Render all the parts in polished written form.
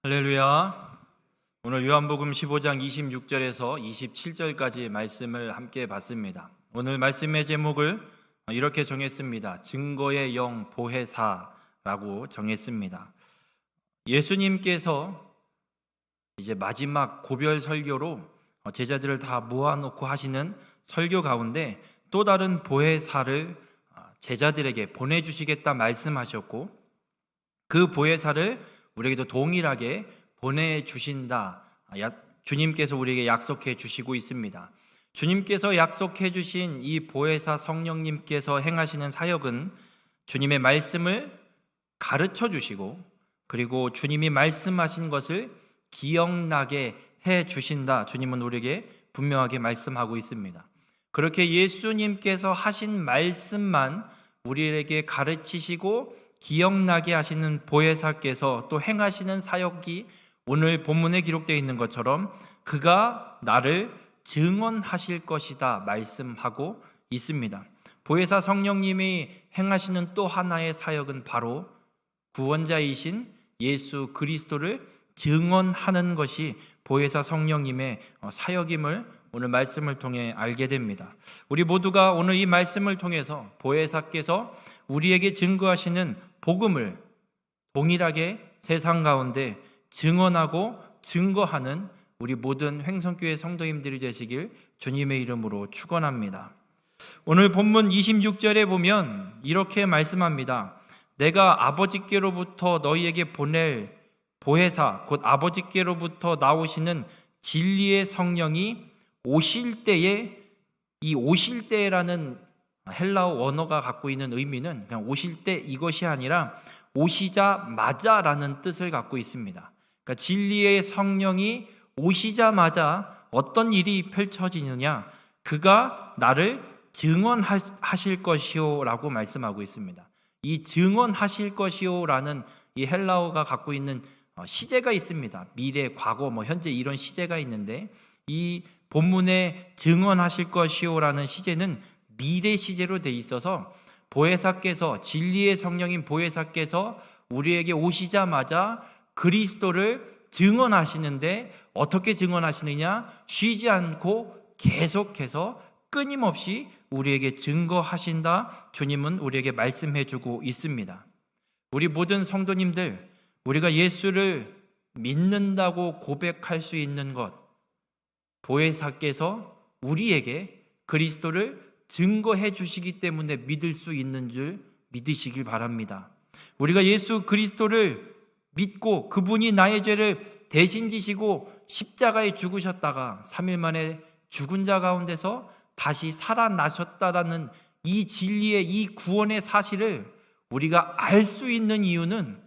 할렐루야. 오늘 요한복음 15장 26절에서 27절까지 말씀을 함께 봤습니다. 오늘 말씀의 제목을 이렇게 정했습니다. 증거의 영 보혜사라고 정했습니다. 예수님께서 이제 마지막 고별 설교로 제자들을 다 모아놓고 하시는 설교 가운데 또 다른 보혜사를 제자들에게 보내주시겠다 말씀하셨고, 그 보혜사를 우리에게도 동일하게 보내주신다, 주님께서 우리에게 약속해 주시고 있습니다. 주님께서 약속해 주신 이 보혜사 성령님께서 행하시는 사역은 주님의 말씀을 가르쳐 주시고, 그리고 주님이 말씀하신 것을 기억나게 해 주신다, 주님은 우리에게 분명하게 말씀하고 있습니다. 그렇게 예수님께서 하신 말씀만 우리에게 가르치시고 기억나게 하시는 보혜사께서 또 행하시는 사역이 오늘 본문에 기록되어 있는 것처럼 그가 나를 증언하실 것이다 말씀하고 있습니다. 보혜사 성령님이 행하시는 또 하나의 사역은 바로 구원자이신 예수 그리스도를 증언하는 것이 보혜사 성령님의 사역임을 오늘 말씀을 통해 알게 됩니다. 우리 모두가 오늘 이 말씀을 통해서 보혜사께서 우리에게 증거하시는 복음을 동일하게 세상 가운데 증언하고 증거하는 우리 모든 횡성교회 성도님들이 되시길 주님의 이름으로 축원합니다. 오늘 본문 26절에 보면 이렇게 말씀합니다. 내가 아버지께로부터 너희에게 보낼 보혜사 곧 아버지께로부터 나오시는 진리의 성령이 오실 때에, 이 오실 때라는 헬라어 원어가 갖고 있는 의미는 그냥 오실 때 이것이 아니라 오시자마자라는 뜻을 갖고 있습니다. 그러니까 진리의 성령이 오시자마자 어떤 일이 펼쳐지느냐, 그가 나를 증언하실 것이요 라고 말씀하고 있습니다. 이 증언하실 것이요 라는 이 헬라어가 갖고 있는 시제가 있습니다. 미래, 과거, 현재 이런 시제가 있는데, 이 본문에 증언하실 것이요 라는 시제는 미래 시제로 돼 있어서 보혜사께서, 진리의 성령인 보혜사께서 우리에게 오시자마자 그리스도를 증언하시는데, 어떻게 증언하시느냐? 쉬지 않고 계속해서 끊임없이 우리에게 증거하신다, 주님은 우리에게 말씀해 주고 있습니다. 우리 모든 성도님들, 우리가 예수를 믿는다고 고백할 수 있는 것, 보혜사께서 우리에게 그리스도를 증거해 주시기 때문에 믿을 수 있는 줄 믿으시길 바랍니다. 우리가 예수 그리스도를 믿고 그분이 나의 죄를 대신 지시고 십자가에 죽으셨다가 3일 만에 죽은 자 가운데서 다시 살아나셨다라는 이 진리의, 이 구원의 사실을 우리가 알 수 있는 이유는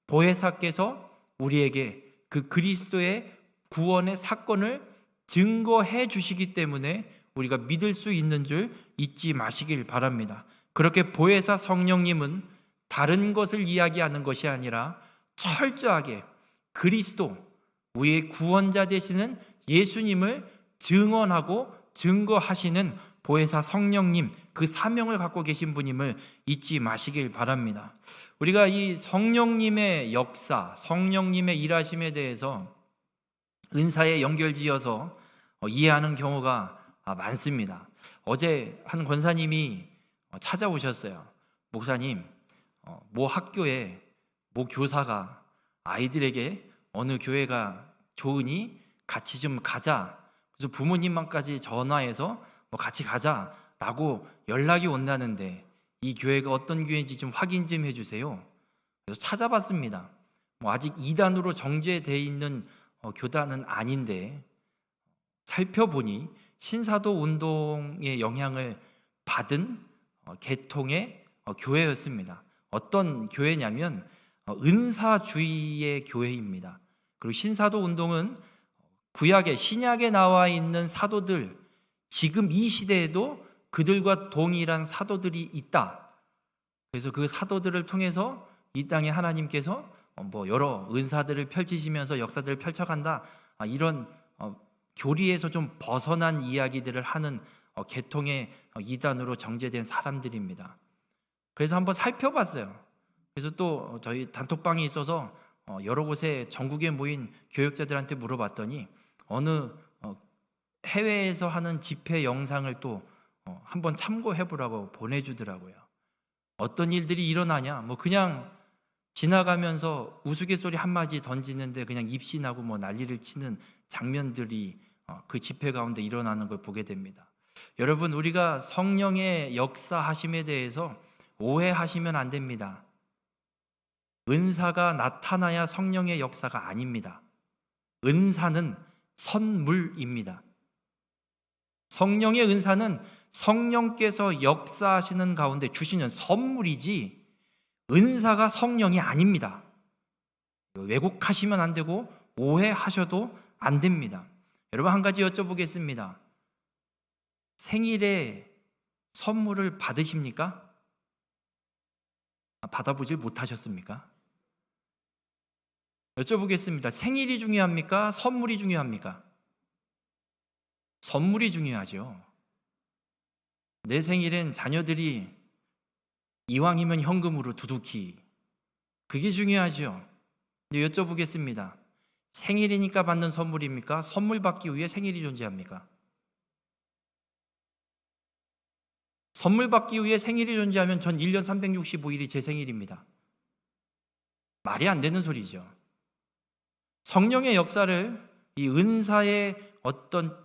보혜사께서 우리에게 그 그리스도의 구원의 사건을 증거해 주시기 때문에 우리가 믿을 수 있는 줄 잊지 마시길 바랍니다. 그렇게 보혜사 성령님은 다른 것을 이야기하는 것이 아니라 철저하게 그리스도, 우리의 구원자 되시는 예수님을 증언하고 증거하시는 보혜사 성령님, 그 사명을 갖고 계신 분임을 잊지 마시길 바랍니다. 우리가 이 성령님의 역사, 성령님의 일하심에 대해서 은사에 연결지어서 이해하는 경우가 많습니다. 어제 한 권사님이 찾아오셨어요. 목사님, 모 학교에 모 교사가 아이들에게 어느 교회가 좋으니 같이 좀 가자, 그래서 부모님만까지 전화해서 같이 가자라고 연락이 온다는데 이 교회가 어떤 교회인지 좀 확인 좀 해주세요. 그래서 찾아봤습니다. 아직 이단으로 정제되어 있는 교단은 아닌데, 살펴보니 신사도 운동의 영향을 받은 계통의 교회였습니다. 어떤 교회냐면 은사주의의 교회입니다. 그리고 신사도 운동은 구약에, 신약에 나와 있는 사도들, 지금 이 시대에도 그들과 동일한 사도들이 있다. 그래서 그 사도들을 통해서 이 땅에 하나님께서 여러 은사들을 펼치시면서 역사들을 펼쳐간다, 이런 교리에서 좀 벗어난 이야기들을 하는 계통의 이단으로 정제된 사람들입니다. 그래서 한번 살펴봤어요. 그래서 또 저희 단톡방이 있어서 여러 곳에 전국에 모인 교역자들한테 물어봤더니 어느 해외에서 하는 집회 영상을 또 한번 참고해보라고 보내주더라고요. 어떤 일들이 일어나냐, 그냥 지나가면서 우스갯소리 한마디 던지는데 그냥 입신하고 난리를 치는 장면들이 그 집회 가운데 일어나는 걸 보게 됩니다. 여러분, 우리가 성령의 역사하심에 대해서 오해하시면 안 됩니다. 은사가 나타나야 성령의 역사가 아닙니다. 은사는 선물입니다. 성령의 은사는 성령께서 역사하시는 가운데 주시는 선물이지 은사가 성령이 아닙니다. 왜곡하시면 안 되고 오해하셔도 안 됩니다. 여러분, 한 가지 여쭤보겠습니다. 생일에 선물을 받으십니까? 받아보질 못하셨습니까? 여쭤보겠습니다. 생일이 중요합니까? 선물이 중요합니까? 선물이 중요하죠. 내 생일엔 자녀들이 이왕이면 현금으로 두둑히, 그게 중요하죠. 근데 여쭤보겠습니다. 생일이니까 받는 선물입니까? 선물 받기 위해 생일이 존재합니까? 선물 받기 위해 생일이 존재하면 전 1년 365일이 제 생일입니다. 말이 안 되는 소리죠. 성령의 역사를 이 은사의 어떤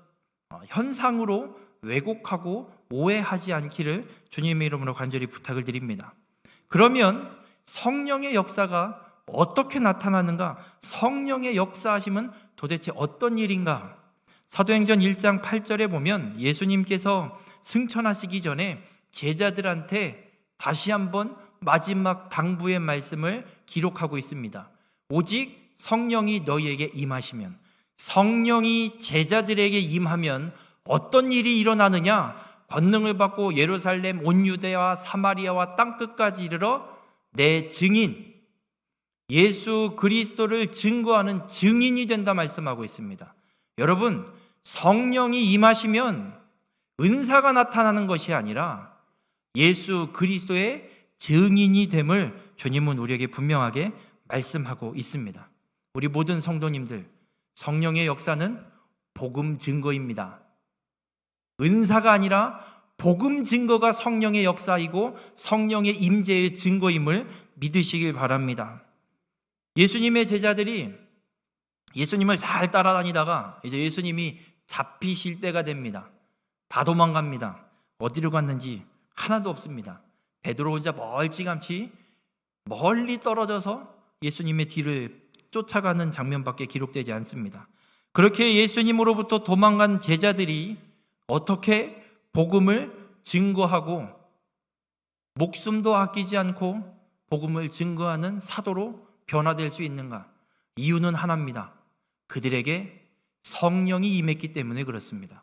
현상으로 왜곡하고 오해하지 않기를 주님의 이름으로 간절히 부탁을 드립니다. 그러면 성령의 역사가 어떻게 나타나는가? 성령의 역사하심은 도대체 어떤 일인가? 사도행전 1장 8절에 보면 예수님께서 승천하시기 전에 제자들한테 다시 한번 마지막 당부의 말씀을 기록하고 있습니다. 오직 성령이 너희에게 임하시면, 성령이 제자들에게 임하면 어떤 일이 일어나느냐? 권능을 받고 예루살렘 온 유대와 사마리아와 땅끝까지 이르러 내 증인, 예수 그리스도를 증거하는 증인이 된다 말씀하고 있습니다. 여러분, 성령이 임하시면 은사가 나타나는 것이 아니라 예수 그리스도의 증인이 됨을 주님은 우리에게 분명하게 말씀하고 있습니다. 우리 모든 성도님들, 성령의 역사는 복음 증거입니다. 은사가 아니라 복음 증거가 성령의 역사이고 성령의 임재의 증거임을 믿으시길 바랍니다. 예수님의 제자들이 예수님을 잘 따라다니다가 이제 예수님이 잡히실 때가 됩니다. 다 도망갑니다. 어디로 갔는지 하나도 없습니다. 베드로 혼자 멀찌감치 멀리 떨어져서 예수님의 뒤를 쫓아가는 장면밖에 기록되지 않습니다. 그렇게 예수님으로부터 도망간 제자들이 어떻게 복음을 증거하고 목숨도 아끼지 않고 복음을 증거하는 사도로 변화될 수 있는가? 이유는 하나입니다. 그들에게 성령이 임했기 때문에 그렇습니다.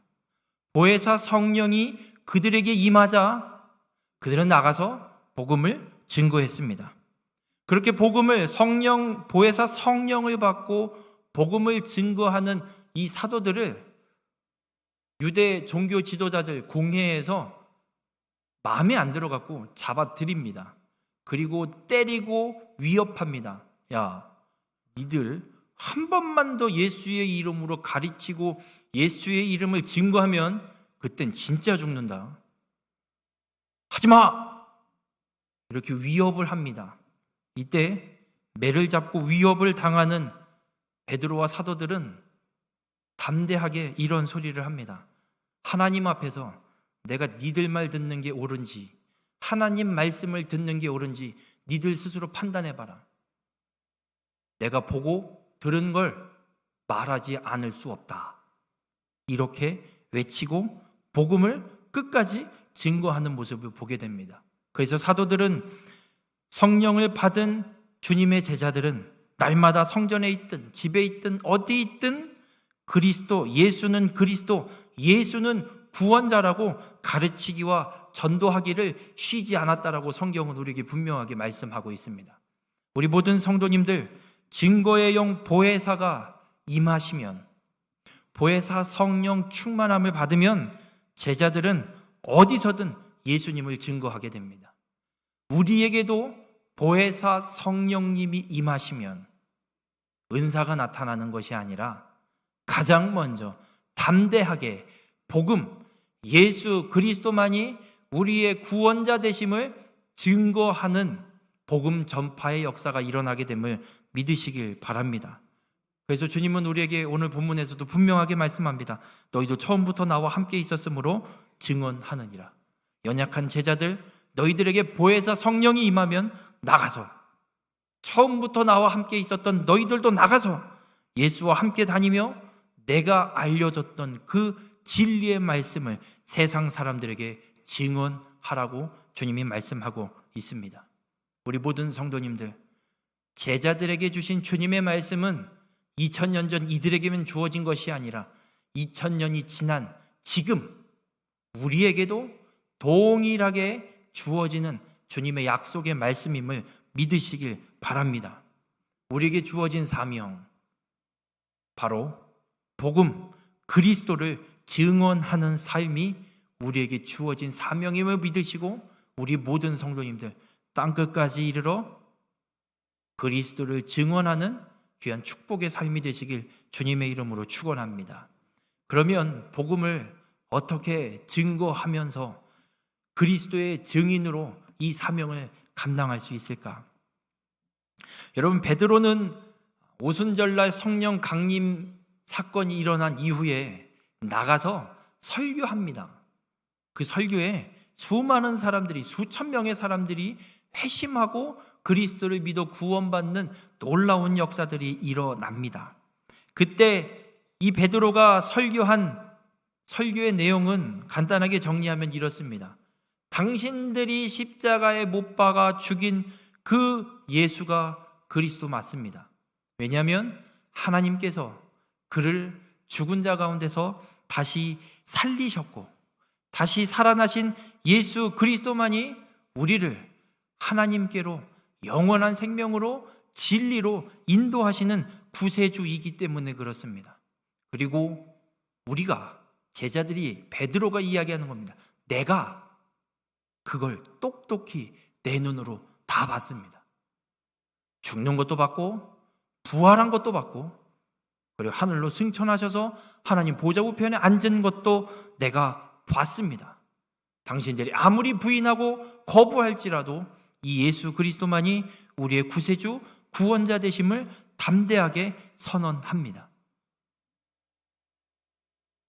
보혜사 성령이 그들에게 임하자 그들은 나가서 복음을 증거했습니다. 그렇게 복음을 보혜사 성령을 받고 복음을 증거하는 이 사도들을 유대 종교 지도자들 공회에서 마음에 안 들어갖고 잡아들입니다. 그리고 때리고 위협합니다. 야, 니들 한 번만 더 예수의 이름으로 가르치고 예수의 이름을 증거하면 그땐 진짜 죽는다. 하지마! 이렇게 위협을 합니다. 이때 매를 잡고 위협을 당하는 베드로와 사도들은 담대하게 이런 소리를 합니다. 하나님 앞에서 내가 니들 말 듣는 게 옳은지, 하나님 말씀을 듣는 게 옳은지 니들 스스로 판단해봐라. 내가 보고 들은 걸 말하지 않을 수 없다. 이렇게 외치고 복음을 끝까지 증거하는 모습을 보게 됩니다. 그래서 사도들은, 성령을 받은 주님의 제자들은 날마다 성전에 있든 집에 있든 어디 있든 그리스도, 예수는 그리스도, 예수는 구원자라고 가르치기와 전도하기를 쉬지 않았다라고 성경은 우리에게 분명하게 말씀하고 있습니다. 우리 모든 성도님들, 증거의 영 보혜사가 임하시면, 보혜사 성령 충만함을 받으면 제자들은 어디서든 예수님을 증거하게 됩니다. 우리에게도 보혜사 성령님이 임하시면 은사가 나타나는 것이 아니라 가장 먼저 담대하게 복음, 예수 그리스도만이 우리의 구원자 되심을 증거하는 복음 전파의 역사가 일어나게 됨을 믿으시길 바랍니다. 그래서 주님은 우리에게 오늘 본문에서도 분명하게 말씀합니다. 너희도 처음부터 나와 함께 있었으므로 증언하느니라. 연약한 제자들, 너희들에게 보혜사 성령이 임하면 나가서, 처음부터 나와 함께 있었던 너희들도 나가서 예수와 함께 다니며 내가 알려줬던 그 진리의 말씀을 세상 사람들에게 증언하라고 주님이 말씀하고 있습니다. 우리 모든 성도님들, 제자들에게 주신 주님의 말씀은 2000년 전 이들에게만 주어진 것이 아니라 2000년이 지난 지금 우리에게도 동일하게 주어지는 주님의 약속의 말씀임을 믿으시길 바랍니다. 우리에게 주어진 사명, 바로 복음, 그리스도를 증언하는 삶이 우리에게 주어진 사명임을 믿으시고 우리 모든 성도님들 땅끝까지 이르러 그리스도를 증언하는 귀한 축복의 삶이 되시길 주님의 이름으로 축원합니다. 그러면 복음을 어떻게 증거하면서 그리스도의 증인으로 이 사명을 감당할 수 있을까? 여러분, 베드로는 오순절날 성령 강림 사건이 일어난 이후에 나가서 설교합니다. 그 설교에 수많은 사람들이, 수천 명의 사람들이 회심하고 그리스도를 믿어 구원받는 놀라운 역사들이 일어납니다. 그때 이 베드로가 설교한 설교의 내용은 간단하게 정리하면 이렇습니다. 당신들이 십자가에 못 박아 죽인 그 예수가 그리스도 맞습니다. 왜냐하면 하나님께서 그를 죽은 자 가운데서 다시 살리셨고 다시 살아나신 예수 그리스도만이 우리를 하나님께로 영원한 생명으로 진리로 인도하시는 구세주이기 때문에 그렇습니다. 그리고 우리가, 제자들이, 베드로가 이야기하는 겁니다. 내가 그걸 똑똑히 내 눈으로 다 봤습니다. 죽는 것도 봤고 부활한 것도 봤고 그리고 하늘로 승천하셔서 하나님 보좌 우편에 앉은 것도 내가 봤습니다. 당신들이 아무리 부인하고 거부할지라도 이 예수 그리스도만이 우리의 구세주, 구원자 되심을 담대하게 선언합니다.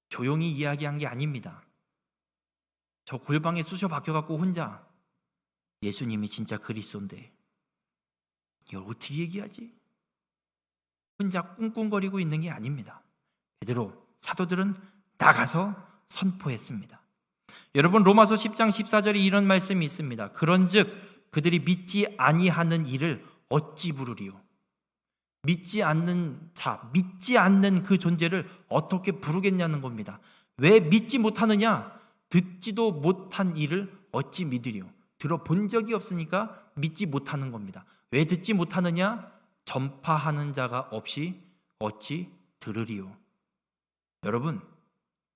조용히 이야기한 게 아닙니다. 저 골방에 쑤셔 박혀갖고 혼자 예수님이 진짜 그리스도인데 이걸 어떻게 얘기하지? 혼자 꿍꿍거리고 있는 게 아닙니다. 베드로, 사도들은 나가서 선포했습니다. 여러분, 로마서 10장 14절에 이런 말씀이 있습니다. 그런즉 그들이 믿지 아니하는 일을 어찌 부르리요? 믿지 않는 자, 믿지 않는 그 존재를 어떻게 부르겠냐는 겁니다. 왜 믿지 못하느냐? 듣지도 못한 일을 어찌 믿으리요? 들어본 적이 없으니까 믿지 못하는 겁니다. 왜 듣지 못하느냐? 전파하는 자가 없이 어찌 들으리요? 여러분,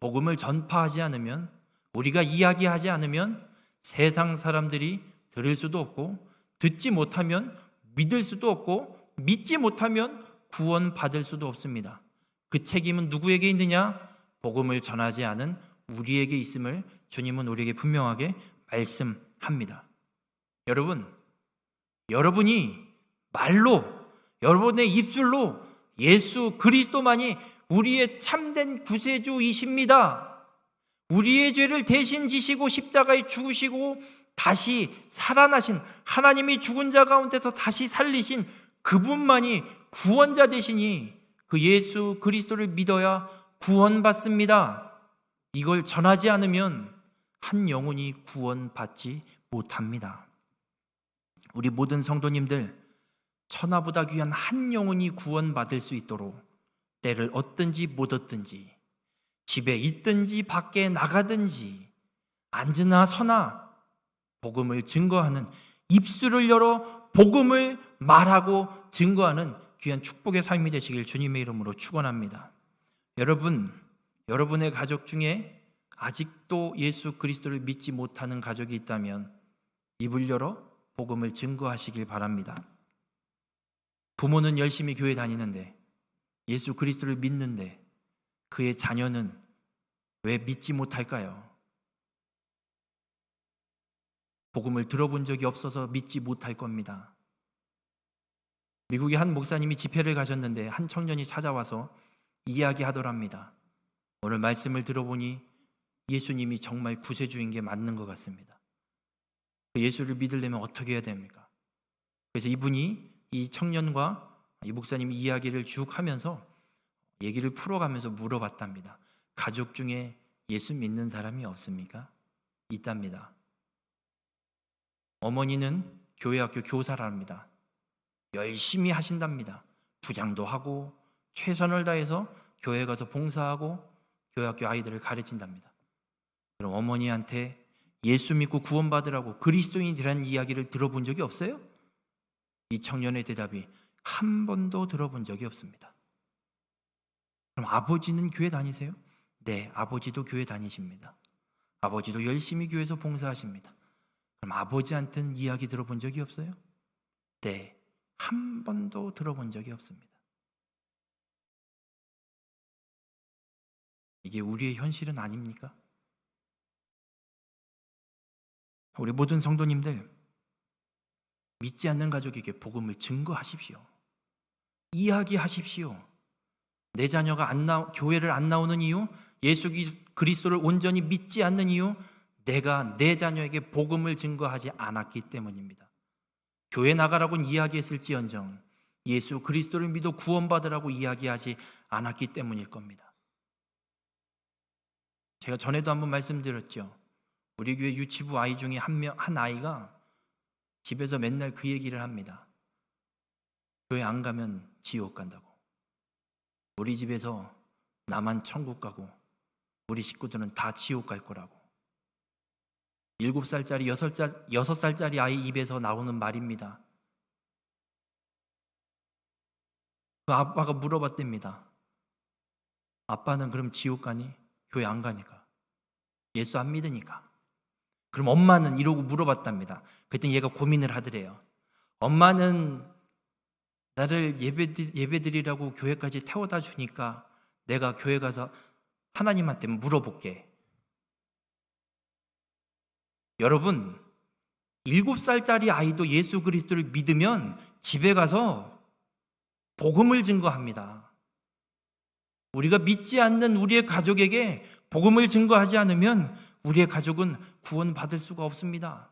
복음을 전파하지 않으면, 우리가 이야기하지 않으면 세상 사람들이 들을 수도 없고, 듣지 못하면 믿을 수도 없고, 믿지 못하면 구원받을 수도 없습니다. 그 책임은 누구에게 있느냐? 복음을 전하지 않은 우리에게 있음을 주님은 우리에게 분명하게 말씀합니다. 여러분, 여러분이 말로, 여러분의 입술로 예수 그리스도만이 우리의 참된 구세주이십니다. 우리의 죄를 대신 지시고 십자가에 죽으시고 다시 살아나신, 하나님이 죽은 자 가운데서 다시 살리신 그분만이 구원자 되시니 그 예수 그리스도를 믿어야 구원받습니다. 이걸 전하지 않으면 한 영혼이 구원받지 못합니다. 우리 모든 성도님들, 천하보다 귀한 한 영혼이 구원받을 수 있도록 때를 얻든지 못 얻든지, 집에 있든지 밖에 나가든지, 앉으나 서나 복음을 증거하는, 입술을 열어 복음을 말하고 증거하는 귀한 축복의 삶이 되시길 주님의 이름으로 축원합니다. 여러분, 여러분의 가족 중에 아직도 예수 그리스도를 믿지 못하는 가족이 있다면 입을 열어 복음을 증거하시길 바랍니다. 부모는 열심히 교회 다니는데 예수 그리스도를 믿는데 그의 자녀는 왜 믿지 못할까요? 복음을 들어본 적이 없어서 믿지 못할 겁니다. 미국의 한 목사님이 집회를 가셨는데 한 청년이 찾아와서 이야기하더랍니다. 오늘 말씀을 들어보니 예수님이 정말 구세주인 게 맞는 것 같습니다. 예수를 믿으려면 어떻게 해야 됩니까? 그래서 이분이 이 청년과 이 목사님이 이야기를 쭉 하면서 얘기를 풀어가면서 물어봤답니다. 가족 중에 예수 믿는 사람이 없습니까? 있답니다. 어머니는 교회학교 교사랍니다. 열심히 하신답니다. 부장도 하고 최선을 다해서 교회 가서 봉사하고 교회학교 아이들을 가르친답니다. 그럼 어머니한테 예수 믿고 구원받으라고 그리스도인이라는 이야기를 들어본 적이 없어요? 이 청년의 대답이 한 번도 들어본 적이 없습니다. 그럼 아버지는 교회 다니세요? 네, 아버지도 교회 다니십니다. 아버지도 열심히 교회에서 봉사하십니다. 그럼 아버지한테는 이야기 들어본 적이 없어요? 네, 한 번도 들어본 적이 없습니다. 이게 우리의 현실은 아닙니까? 우리 모든 성도님들, 믿지 않는 가족에게 복음을 증거하십시오. 이야기하십시오. 내 자녀가 교회를 안 나오는 이유, 예수 그리스도를 온전히 믿지 않는 이유, 내가 내 자녀에게 복음을 증거하지 않았기 때문입니다. 교회 나가라고는 이야기했을지언정 예수 그리스도를 믿어 구원받으라고 이야기하지 않았기 때문일 겁니다. 제가 전에도 한번 말씀드렸죠. 우리 교회 유치부 아이 중에 한 아이가 집에서 맨날 그 얘기를 합니다. 교회 안 가면 지옥 간다고. 우리 집에서 나만 천국 가고 우리 식구들은 다 지옥 갈 거라고. 7살짜리 6살짜리 아이 입에서 나오는 말입니다. 그 아빠가 물어봤답니다. 아빠는 그럼 지옥 가니? 교회 안 가니까. 예수 안 믿으니까. 그럼 엄마는? 이러고 물어봤답니다. 그랬더니 얘가 고민을 하더래요. 엄마는 나를 예배드리라고 교회까지 태워다 주니까 내가 교회 가서 하나님한테 물어볼게. 여러분, 7살짜리 아이도 예수 그리스도를 믿으면 집에 가서 복음을 증거합니다. 우리가 믿지 않는 우리의 가족에게 복음을 증거하지 않으면 우리의 가족은 구원받을 수가 없습니다.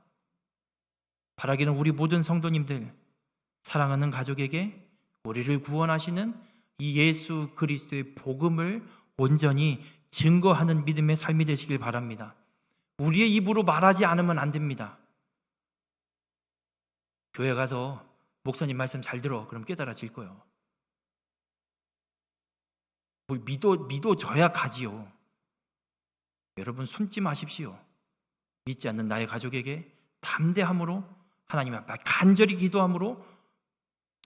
바라기는 우리 모든 성도님들, 사랑하는 가족에게 우리를 구원하시는 이 예수 그리스도의 복음을 온전히 증거하는 믿음의 삶이 되시길 바랍니다. 우리의 입으로 말하지 않으면 안 됩니다. 교회 가서 목사님 말씀 잘 들어. 그럼 깨달아질 거예요. 뭘 믿어줘야 가지요. 여러분, 숨지 마십시오. 믿지 않는 나의 가족에게 담대함으로 하나님 앞에 간절히 기도함으로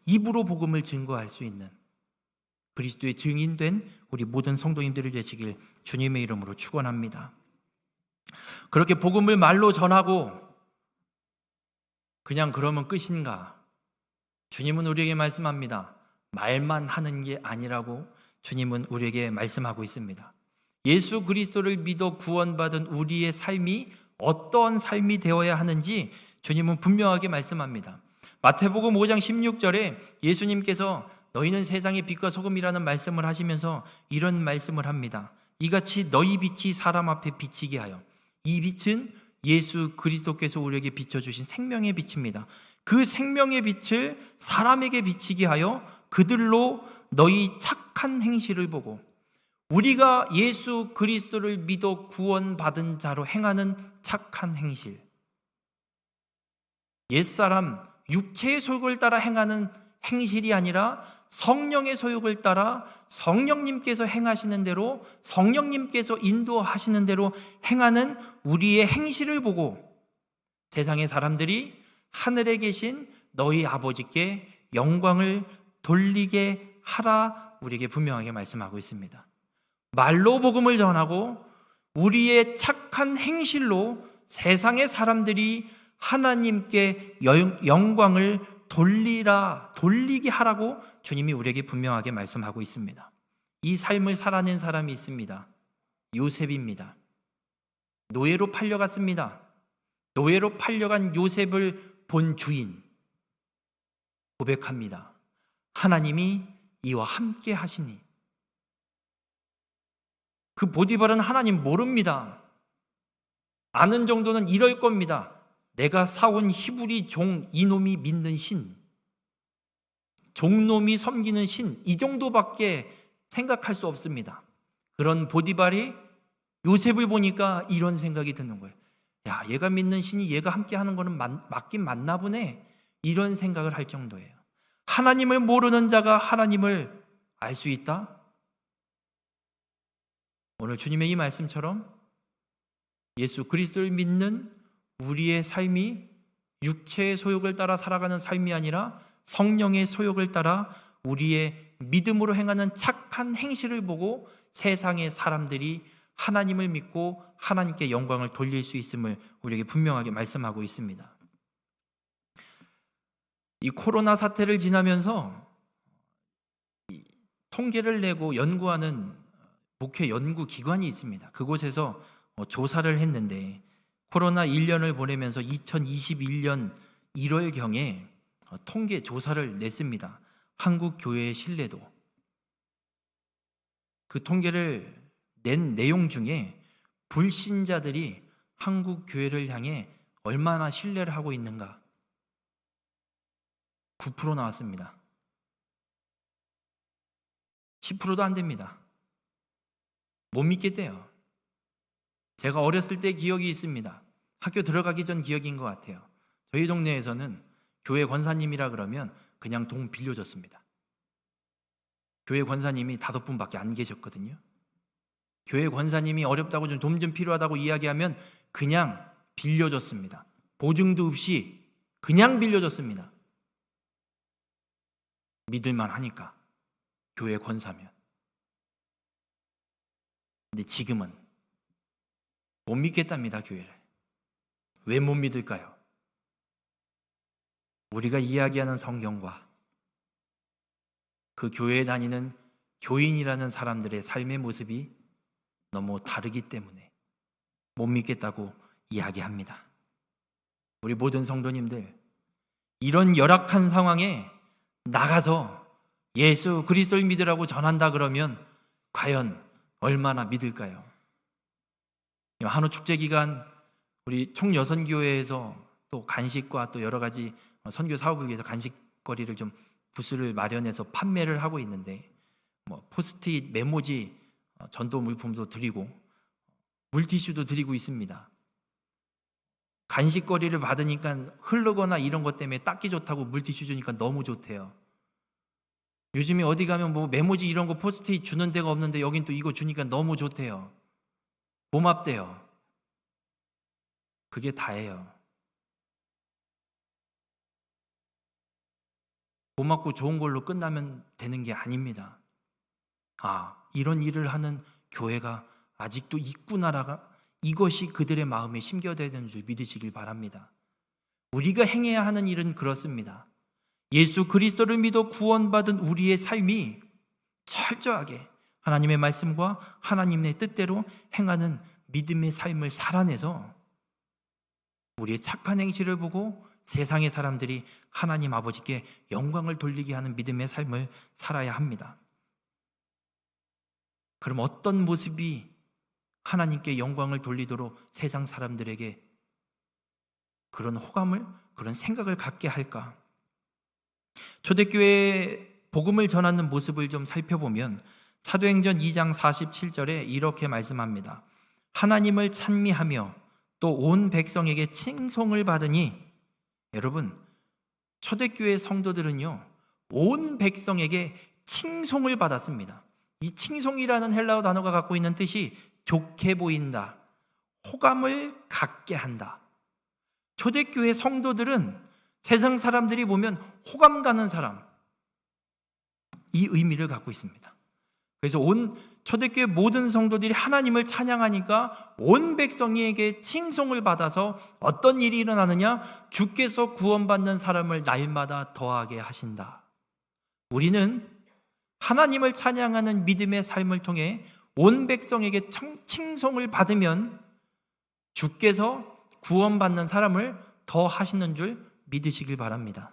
입으로 복음을 증거할 수 있는 그리스도의 증인된 우리 모든 성도님들이 되시길 주님의 이름으로 축원합니다. 그렇게 복음을 말로 전하고 그냥 그러면 끝인가? 주님은 우리에게 말씀합니다. 말만 하는 게 아니라고 주님은 우리에게 말씀하고 있습니다. 예수 그리스도를 믿어 구원받은 우리의 삶이 어떤 삶이 되어야 하는지 주님은 분명하게 말씀합니다. 마태복음 5장 16절에 예수님께서 너희는 세상의 빛과 소금이라는 말씀을 하시면서 이런 말씀을 합니다. 이같이 너희 빛이 사람 앞에 비치게 하여. 이 빛은 예수 그리스도께서 우리에게 비춰주신 생명의 빛입니다. 그 생명의 빛을 사람에게 비치게 하여 그들로 너희 착한 행실을 보고, 우리가 예수 그리스도를 믿어 구원받은 자로 행하는 착한 행실, 옛사람 육체의 소욕을 따라 행하는 행실이 아니라 성령의 소욕을 따라 성령님께서 행하시는 대로, 성령님께서 인도하시는 대로 행하는 우리의 행실을 보고 세상의 사람들이 하늘에 계신 너희 아버지께 영광을 돌리게 하라 우리에게 분명하게 말씀하고 있습니다. 말로 복음을 전하고 우리의 착한 행실로 세상의 사람들이 하나님께 영광을 돌리게 하라고 주님이 우리에게 분명하게 말씀하고 있습니다. 이 삶을 살아낸 사람이 있습니다. 요셉입니다. 노예로 팔려갔습니다. 노예로 팔려간 요셉을 본 주인 고백합니다. 하나님이 이와 함께 하시니. 그 보디발은 하나님 모릅니다. 아는 정도는 이럴 겁니다. 내가 사온 히브리 종 이놈이 믿는 신, 종놈이 섬기는 신, 이 정도밖에 생각할 수 없습니다. 그런 보디발이 요셉을 보니까 이런 생각이 드는 거예요. 야, 얘가 믿는 신이 얘가 함께 하는 거는 맞긴 맞나 보네. 이런 생각을 할 정도예요. 하나님을 모르는 자가 하나님을 알 수 있다? 오늘 주님의 이 말씀처럼 예수 그리스도를 믿는 우리의 삶이 육체의 소욕을 따라 살아가는 삶이 아니라 성령의 소욕을 따라 우리의 믿음으로 행하는 착한 행실을 보고 세상의 사람들이 하나님을 믿고 하나님께 영광을 돌릴 수 있음을 우리에게 분명하게 말씀하고 있습니다. 이 코로나 사태를 지나면서 통계를 내고 연구하는 목회 연구 기관이 있습니다. 그곳에서 조사를 했는데 코로나 1년을 보내면서 2021년 1월경에 통계 조사를 냈습니다. 한국 교회의 신뢰도. 그 통계를 낸 내용 중에 불신자들이 한국 교회를 향해 얼마나 신뢰를 하고 있는가? 9% 나왔습니다. 10%도 안 됩니다. 못 믿겠대요. 제가 어렸을 때 기억이 있습니다. 학교 들어가기 전 기억인 것 같아요. 저희 동네에서는 교회 권사님이라 그러면 그냥 돈 빌려줬습니다. 교회 권사님이 5분밖에 안 계셨거든요. 교회 권사님이 어렵다고 좀 돈 좀 필요하다고 이야기하면 그냥 빌려줬습니다. 보증도 없이 그냥 빌려줬습니다. 믿을만 하니까 교회 권사면. 근데 지금은 못 믿겠답니다, 교회를. 왜 못 믿을까요? 우리가 이야기하는 성경과 그 교회에 다니는 교인이라는 사람들의 삶의 모습이 너무 다르기 때문에 못 믿겠다고 이야기합니다. 우리 모든 성도님들, 이런 열악한 상황에 나가서 예수 그리스도를 믿으라고 전한다 그러면 과연 얼마나 믿을까요? 한우 축제 기간 우리 총여선교회에서 또 간식과 또 여러 가지 선교 사업을 위해서 간식거리를 좀 부스를 마련해서 판매를 하고 있는데 포스트잇 메모지 전도 물품도 드리고 물티슈도 드리고 있습니다. 간식거리를 받으니까 흐르거나 이런 것 때문에 닦기 좋다고 물티슈 주니까 너무 좋대요. 요즘에 어디 가면 메모지 이런 거 포스트잇 주는 데가 없는데 여긴 또 이거 주니까 너무 좋대요. 고맙대요. 그게 다예요. 고맙고 좋은 걸로 끝나면 되는 게 아닙니다. 이런 일을 하는 교회가 아직도 있구나라가 이것이 그들의 마음에 심겨되는 줄 믿으시길 바랍니다. 우리가 행해야 하는 일은 그렇습니다. 예수 그리스도를 믿어 구원받은 우리의 삶이 철저하게 하나님의 말씀과 하나님의 뜻대로 행하는 믿음의 삶을 살아내서 우리의 착한 행실을 보고 세상의 사람들이 하나님 아버지께 영광을 돌리게 하는 믿음의 삶을 살아야 합니다. 그럼 어떤 모습이 하나님께 영광을 돌리도록 세상 사람들에게 그런 호감을, 그런 생각을 갖게 할까? 초대교회에 복음을 전하는 모습을 좀 살펴보면 사도행전 2장 47절에 이렇게 말씀합니다. 하나님을 찬미하며 또 온 백성에게 칭송을 받으니, 여러분, 초대교회 성도들은요, 온 백성에게 칭송을 받았습니다. 이 칭송이라는 헬라어 단어가 갖고 있는 뜻이 좋게 보인다, 호감을 갖게 한다. 초대교회 성도들은 세상 사람들이 보면 호감 가는 사람, 이 의미를 갖고 있습니다. 그래서 온 초대교회 모든 성도들이 하나님을 찬양하니까 온 백성에게 칭송을 받아서 어떤 일이 일어나느냐? 주께서 구원받는 사람을 날마다 더하게 하신다. 우리는 하나님을 찬양하는 믿음의 삶을 통해 온 백성에게 칭송을 받으면 주께서 구원받는 사람을 더 하시는 줄 믿으시길 바랍니다.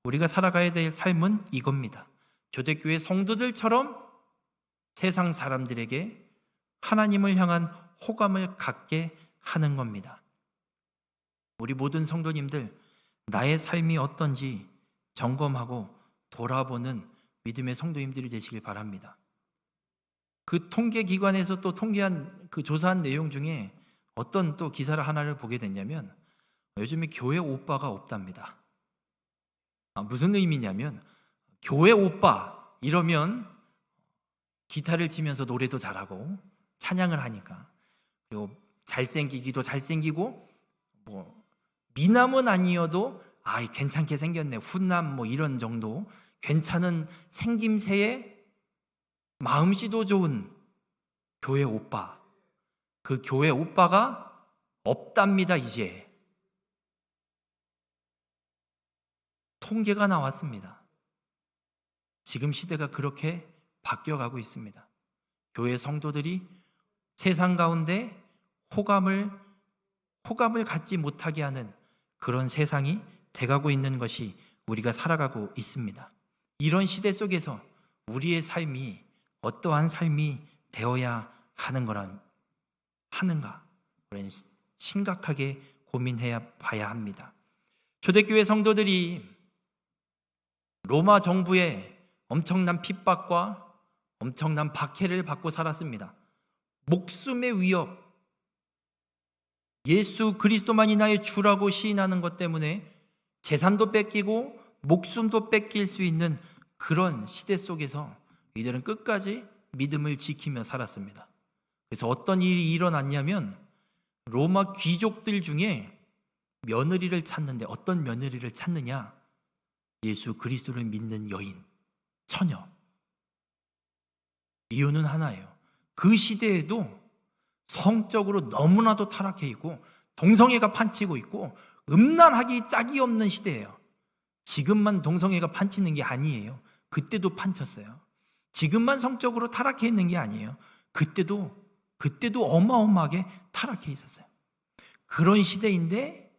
우리가 살아가야 될 삶은 이겁니다. 초대교회 성도들처럼 세상 사람들에게 하나님을 향한 호감을 갖게 하는 겁니다. 우리 모든 성도님들, 나의 삶이 어떤지 점검하고 돌아보는 믿음의 성도님들이 되시길 바랍니다. 그 통계기관에서 또 통계한 그 조사한 내용 중에 어떤 또 기사를 하나를 보게 됐냐면, 요즘에 교회 오빠가 없답니다. 무슨 의미냐면, 교회 오빠 이러면 기타를 치면서 노래도 잘하고 찬양을 하니까, 그리고 잘생기기도 잘생기고, 미남은 아니어도 괜찮게 생겼네, 훈남 이런 정도 괜찮은 생김새에 마음씨도 좋은 교회 오빠, 그 교회 오빠가 없답니다. 이제 통계가 나왔습니다. 지금 시대가 그렇게 바뀌어가고 있습니다. 교회 성도들이 세상 가운데 호감을 갖지 못하게 하는 그런 세상이 돼가고 있는 것이 우리가 살아가고 있습니다. 이런 시대 속에서 우리의 삶이 어떠한 삶이 되어야 하는가? 우리는 심각하게 고민해야 봐야 합니다. 초대교회 성도들이 로마 정부의 엄청난 핍박과 엄청난 박해를 받고 살았습니다. 목숨의 위협, 예수 그리스도만이 나의 주라고 시인하는 것 때문에 재산도 뺏기고 목숨도 뺏길 수 있는 그런 시대 속에서 이들은 끝까지 믿음을 지키며 살았습니다. 그래서 어떤 일이 일어났냐면, 로마 귀족들 중에 며느리를 찾는데, 어떤 며느리를 찾느냐? 예수 그리스도를 믿는 여인, 처녀. 이유는 하나예요. 그 시대에도 성적으로 너무나도 타락해 있고 동성애가 판치고 있고 음란하기 짝이 없는 시대예요. 지금만 동성애가 판치는 게 아니에요. 그때도 판쳤어요. 지금만 성적으로 타락해 있는 게 아니에요. 그때도 어마어마하게 타락해 있었어요. 그런 시대인데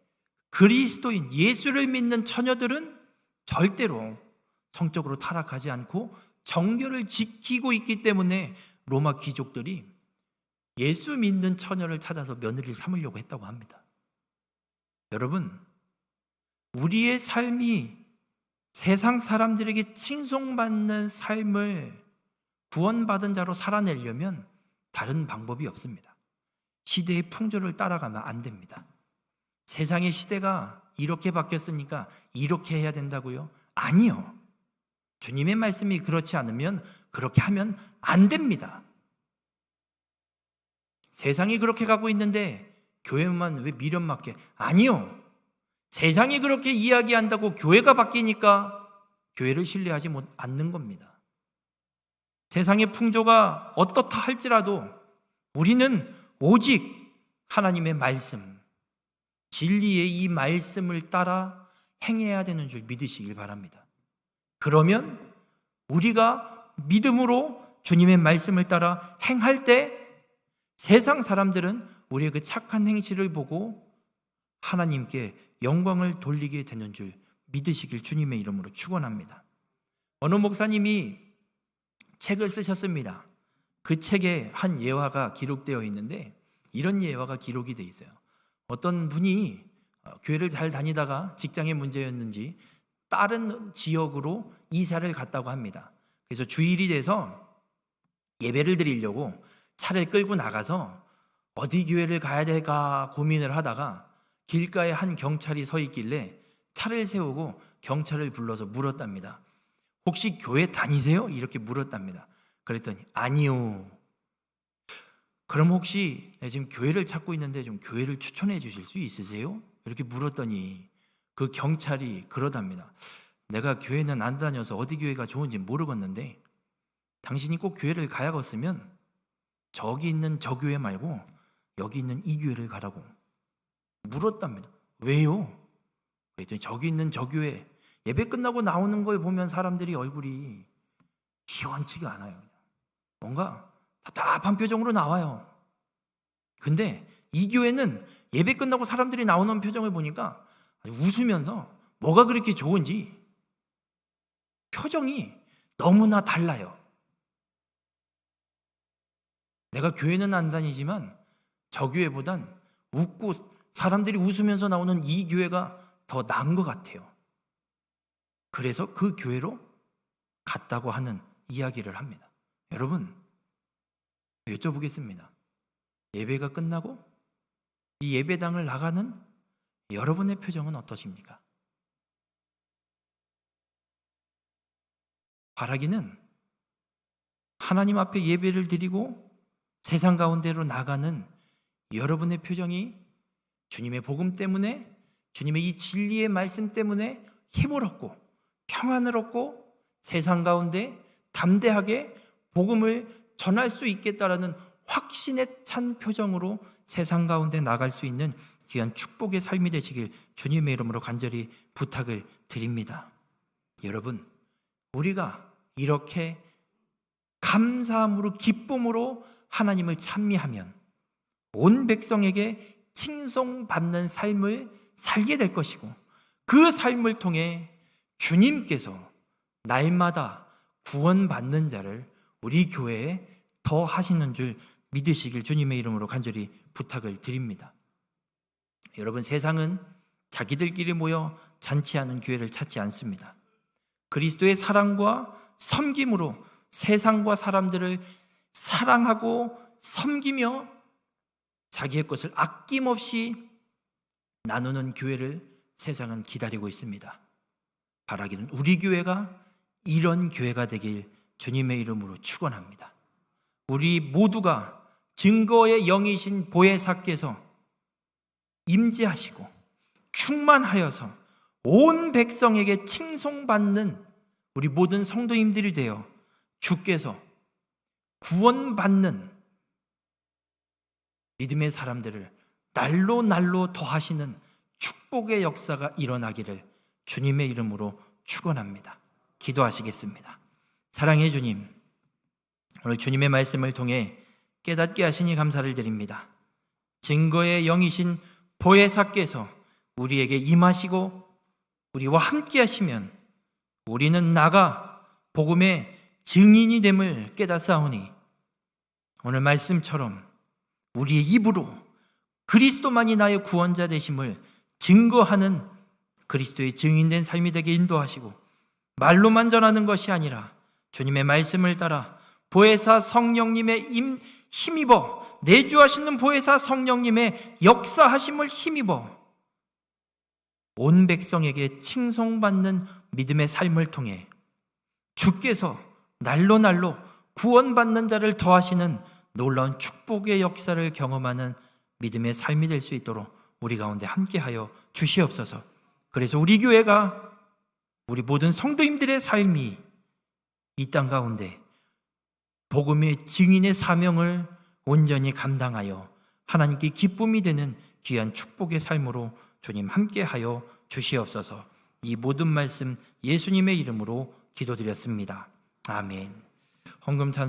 그리스도인 예수를 믿는 처녀들은 절대로 성적으로 타락하지 않고 정결을 지키고 있기 때문에 로마 귀족들이 예수 믿는 처녀를 찾아서 며느리를 삼으려고 했다고 합니다. 여러분, 우리의 삶이 세상 사람들에게 칭송받는 삶을 구원받은 자로 살아내려면 다른 방법이 없습니다. 시대의 풍조를 따라가면 안 됩니다. 세상의 시대가 이렇게 바뀌었으니까 이렇게 해야 된다고요? 아니요. 주님의 말씀이 그렇지 않으면 그렇게 하면 안 됩니다. 세상이 그렇게 가고 있는데 교회만 왜 미련맞게? 아니요. 세상이 그렇게 이야기한다고 교회가 바뀌니까 교회를 신뢰하지 않는 겁니다. 세상의 풍조가 어떻다 할지라도 우리는 오직 하나님의 말씀, 진리의 이 말씀을 따라 행해야 되는 줄 믿으시길 바랍니다. 그러면 우리가 믿음으로 주님의 말씀을 따라 행할 때 세상 사람들은 우리의 그 착한 행실을 보고 하나님께 영광을 돌리게 되는 줄 믿으시길 주님의 이름으로 축원합니다. 어느 목사님이 책을 쓰셨습니다. 그 책에 한 예화가 기록되어 있는데 이런 예화가 기록이 되어 있어요. 어떤 분이 교회를 잘 다니다가 직장의 문제였는지 다른 지역으로 이사를 갔다고 합니다. 그래서 주일이 돼서 예배를 드리려고 차를 끌고 나가서 어디 교회를 가야 될까 고민을 하다가 길가에 한 경찰이 서 있길래 차를 세우고 경찰을 불러서 물었답니다. 혹시 교회 다니세요? 이렇게 물었답니다. 그랬더니 아니요. 그럼 혹시 지금 교회를 찾고 있는데 좀 교회를 추천해 주실 수 있으세요? 이렇게 물었더니 그 경찰이 그러답니다. 내가 교회는 안 다녀서 어디 교회가 좋은지 모르겠는데 당신이 꼭 교회를 가야겠으면 저기 있는 저 교회 말고 여기 있는 이 교회를 가라고 물었답니다. 왜요? 그랬더니 저기 있는 저 교회 예배 끝나고 나오는 걸 보면 사람들이 얼굴이 시원치가 않아요. 뭔가 답답한 표정으로 나와요. 근데 이 교회는 예배 끝나고 사람들이 나오는 표정을 보니까 웃으면서 뭐가 그렇게 좋은지 표정이 너무나 달라요. 내가 교회는 안 다니지만 저 교회보단 웃고 사람들이 웃으면서 나오는 이 교회가 더 나은 것 같아요. 그래서 그 교회로 갔다고 하는 이야기를 합니다. 여러분, 여쭤보겠습니다. 예배가 끝나고 이 예배당을 나가는 여러분의 표정은 어떠십니까? 바라기는 하나님 앞에 예배를 드리고 세상 가운데로 나가는 여러분의 표정이 주님의 복음 때문에, 주님의 이 진리의 말씀 때문에 힘을 얻고 평안을 얻고 세상 가운데 담대하게 복음을 전할 수 있겠다라는 확신에 찬 표정으로 세상 가운데 나갈 수 있는 귀한 축복의 삶이 되시길 주님의 이름으로 간절히 부탁을 드립니다. 여러분, 우리가 이렇게 감사함으로 기쁨으로 하나님을 찬미하면 온 백성에게 칭송받는 삶을 살게 될 것이고 그 삶을 통해 주님께서 날마다 구원받는 자를 우리 교회에 더 하시는 줄 믿으시길 주님의 이름으로 간절히 부탁을 드립니다. 여러분, 세상은 자기들끼리 모여 잔치하는 교회를 찾지 않습니다. 그리스도의 사랑과 섬김으로 세상과 사람들을 사랑하고 섬기며 자기의 것을 아낌없이 나누는 교회를 세상은 기다리고 있습니다. 바라기는 우리 교회가 이런 교회가 되길 주님의 이름으로 축원합니다. 우리 모두가 증거의 영이신 보혜사께서 임재하시고 충만하여서 온 백성에게 칭송받는 우리 모든 성도님들이 되어 주께서 구원받는 믿음의 사람들을 날로 날로 더하시는 축복의 역사가 일어나기를 주님의 이름으로 축원합니다. 기도하시겠습니다. 사랑의 주님, 오늘 주님의 말씀을 통해 깨닫게 하시니 감사를 드립니다. 증거의 영이신 보혜사께서 우리에게 임하시고 우리와 함께 하시면 우리는 나가 복음의 증인이 됨을 깨닫사오니 오늘 말씀처럼 우리의 입으로 그리스도만이 나의 구원자 되심을 증거하는 그리스도의 증인된 삶이 되게 인도하시고 말로만 전하는 것이 아니라 주님의 말씀을 따라 보혜사 성령님의 힘입어 내주하시는 보혜사 성령님의 역사하심을 힘입어 온 백성에게 칭송받는 믿음의 삶을 통해 주께서 날로 날로 구원받는 자를 더하시는 놀라운 축복의 역사를 경험하는 믿음의 삶이 될 수 있도록 우리 가운데 함께하여 주시옵소서. 그래서 우리 교회가 우리 모든 성도님들의 삶이 이 땅 가운데 복음의 증인의 사명을 온전히 감당하여 하나님께 기쁨이 되는 귀한 축복의 삶으로 주님 함께하여 주시옵소서. 이 모든 말씀 예수님의 이름으로 기도드렸습니다. 아멘. 헌금 찬송